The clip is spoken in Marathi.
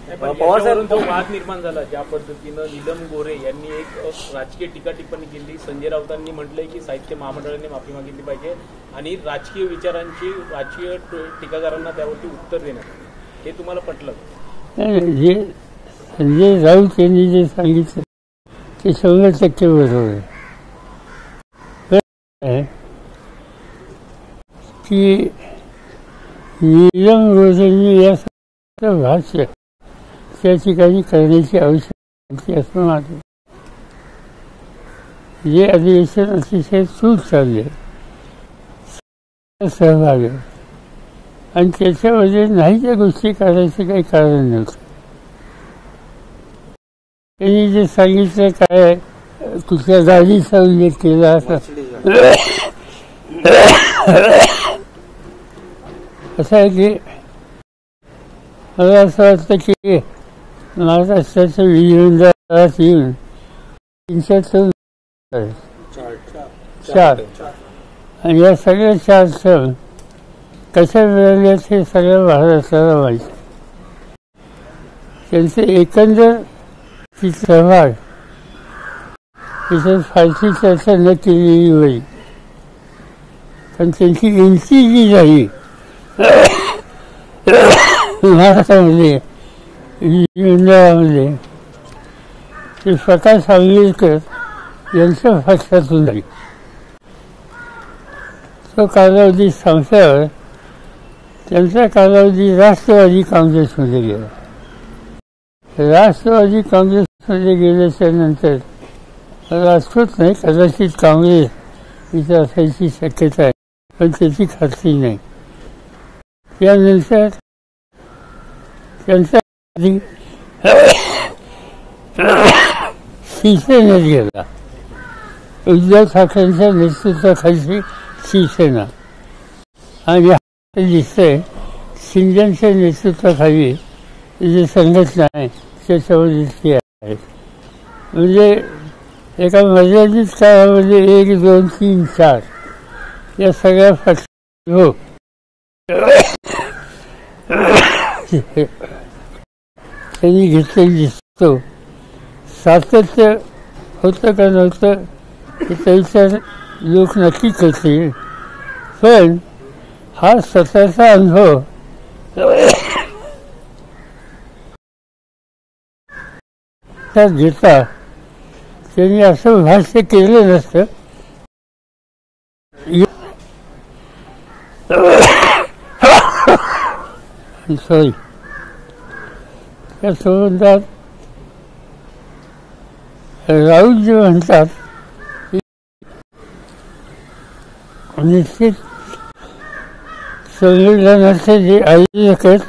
पवारसाहेब जो वाद निर्माण झाला, ज्या पद्धतीनं नीलम गोरे यांनी एक राजकीय टीका टिप्पणी केली, संजय राऊतांनी म्हटलंय की साहित्य महामंडळाने माफी मागितली पाहिजे आणि राजकीय विचारांची राजकीय टीकाकारांना त्यावरती उत्तर देण्यात, हे तुम्हाला पटलं? जे संजय राऊत यांनी जे सांगितलं ते 100% बरोबर आहे की नीलम गोरेंनी या भाष्य त्या ठिकाणी करण्याची आवश्यकता असं मानतो. जे अधिवेशन अतिशय सूट चालले सहभाग आहे आणि त्याच्यामध्ये नाही त्या गोष्टी करायचं काही कारण नव्हतं. त्यांनी जे सांगितलं काय कुठल्या गाडीचा उल्लेख केला असं आहे की मला असं वाटतं की महाराष्ट्राच्या विधिमंडळात येऊन 4 आणि या सगळ्या 4 कशा मिळाल्यात हे सगळ्या महाराष्ट्राला माहिती. त्यांचे एकंदर सहभाग त्याच्यात फारशी चर्चा न केलेली होईल, पण त्यांची एंट्री जी झाली महाराष्ट्रामध्ये विधिमंडळामध्ये ते प्रकाश आंबेडकर यांच्या पक्षातून झाली. तो कालावधी संपल्यावर त्यांचा कालावधी राष्ट्रवादी काँग्रेसमध्ये गेला. राष्ट्रवादी काँग्रेसमध्ये गेल्याच्या नंतर राजपूत नाही, कदाचित काँग्रेस इथं असायची शक्यता आहे, पण त्याची खात्री नाही. त्यानंतर त्यांचा शिवसेनेत गेला. उद्धव ठाकरेंच्या नेतृत्वाखाली शिवसेना आणि दिसतंय शिंदेच्या नेतृत्वाखाली जी संघटना आहे त्याच्यामध्ये ती आहे. म्हणजे एका मर्यादित काळामध्ये 1, 2, 3, 4 या सगळ्या पक्ष हो त्यांनी घेतलेली दिसतो. सातत्य होतं का नव्हतं हे त्याचा लोक नक्की करतील, पण हा स्वतःचा अनुभव घेता त्यांनी असं भाष्य केलं नसतं. सॉरी, त्या संबंधात राऊत जे म्हणतात निश्चित संविधानाचे जे आयोजक आहेत